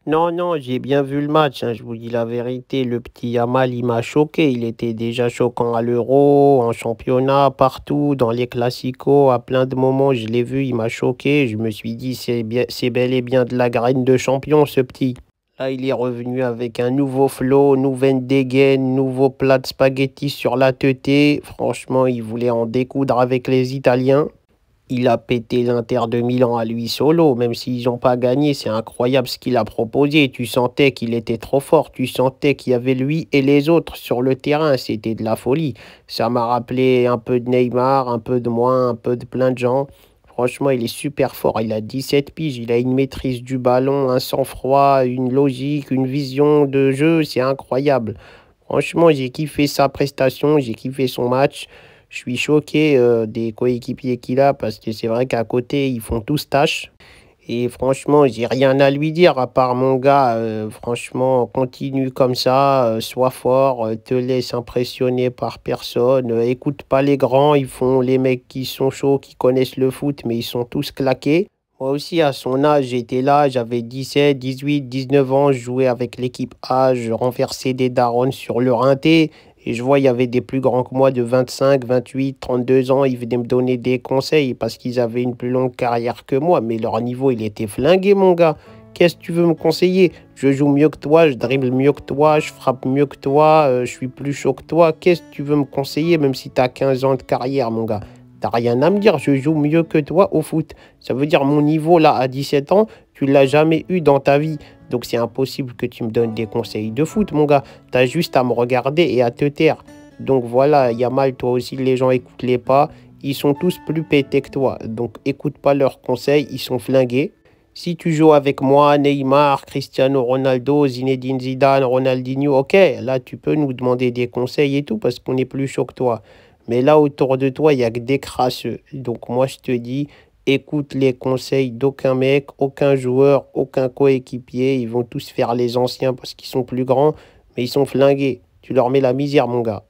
Non, non, j'ai bien vu le match, hein, je vous dis la vérité. Le petit Yamal, il m'a choqué. Il était déjà choquant à l'Euro, en championnat, partout, dans les classicos. À plein de moments, je l'ai vu, il m'a choqué. Je me suis dit, c'est bien, c'est bel et bien de la graine de champion, ce petit. Là, il est revenu avec un nouveau flow, nouvelle dégaine, nouveau plat de spaghetti sur la teuté. Franchement, il voulait en découdre avec les Italiens. Il a pété l'Inter de Milan à lui solo, même s'ils n'ont pas gagné, c'est incroyable ce qu'il a proposé. Tu sentais qu'il était trop fort, tu sentais qu'il y avait lui et les autres sur le terrain, c'était de la folie. Ça m'a rappelé un peu de Neymar, un peu de moi, un peu de plein de gens. Franchement, il est super fort, il a 17 piges, il a une maîtrise du ballon, un sang-froid, une logique, une vision de jeu, c'est incroyable. Franchement, j'ai kiffé sa prestation, j'ai kiffé son match. Je suis choqué des coéquipiers qu'il a parce que c'est vrai qu'à côté, ils font tous tâche. Et franchement, j'ai rien à lui dire à part mon gars. Franchement, continue comme ça, sois fort, te laisse impressionner par personne. Écoute pas les grands, ils font les mecs qui sont chauds, qui connaissent le foot, mais ils sont tous claqués. Moi aussi, à son âge, j'étais là, j'avais 17, 18, 19 ans, je jouais avec l'équipe A, je renversais des darons sur le rinté. Et je vois, il y avait des plus grands que moi de 25, 28, 32 ans. Ils venaient me donner des conseils parce qu'ils avaient une plus longue carrière que moi. Mais leur niveau, il était flingué, mon gars. Qu'est-ce que tu veux me conseiller? Je joue mieux que toi, je dribble mieux que toi, je frappe mieux que toi, je suis plus chaud que toi. Qu'est-ce que tu veux me conseiller, même si tu as 15 ans de carrière, mon gars? T'as rien à me dire, je joue mieux que toi au foot. Ça veut dire mon niveau là à 17 ans, tu l'as jamais eu dans ta vie. Donc c'est impossible que tu me donnes des conseils de foot, mon gars. T'as juste à me regarder et à te taire. Donc voilà, Yamal, toi aussi, les gens écoutent les pas. Ils sont tous plus pétés que toi. Donc écoute pas leurs conseils, ils sont flingués. Si tu joues avec moi, Neymar, Cristiano Ronaldo, Zinedine Zidane, Ronaldinho, ok, là tu peux nous demander des conseils et tout parce qu'on est plus chaud que toi. Mais là autour de toi, il n'y a que des crasseux. Donc moi je te dis, écoute les conseils d'aucun mec, aucun joueur, aucun coéquipier. Ils vont tous faire les anciens parce qu'ils sont plus grands, mais ils sont flingués. Tu leur mets la misère, mon gars.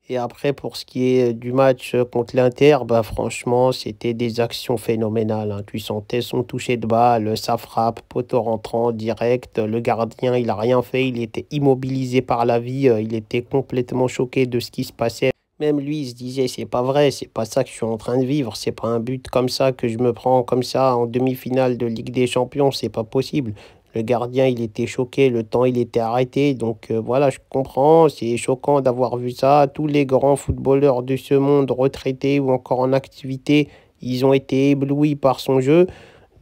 Et après, pour ce qui est du match contre l'Inter, bah franchement, c'était des actions phénoménales, hein. Tu sentais son toucher de balle, sa frappe, poteau rentrant direct. Le gardien, il a rien fait, il était immobilisé par la vie, il était complètement choqué de ce qui se passait. Même lui, il se disait, c'est pas vrai, c'est pas ça que je suis en train de vivre, c'est pas un but comme ça que je me prends comme ça en demi-finale de Ligue des Champions, c'est pas possible. Le gardien, il était choqué, le temps, il était arrêté. Donc voilà, je comprends, c'est choquant d'avoir vu ça. Tous les grands footballeurs de ce monde, retraités ou encore en activité, ils ont été éblouis par son jeu.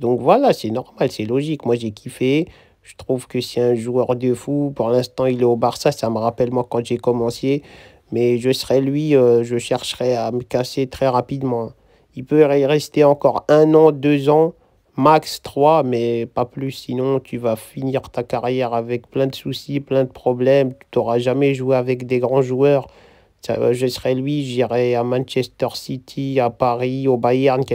Donc voilà, c'est normal, c'est logique. Moi, j'ai kiffé. Je trouve que c'est un joueur de fou. Pour l'instant, il est au Barça. Ça me rappelle moi quand j'ai commencé. Mais je serais lui, je chercherais à me casser très rapidement. Il peut y rester encore 1 an, 2 ans, max 3, mais pas plus. Sinon, tu vas finir ta carrière avec plein de soucis, plein de problèmes. Tu n'auras jamais joué avec des grands joueurs. Je serais lui, j'irais à Manchester City, à Paris, au Bayern,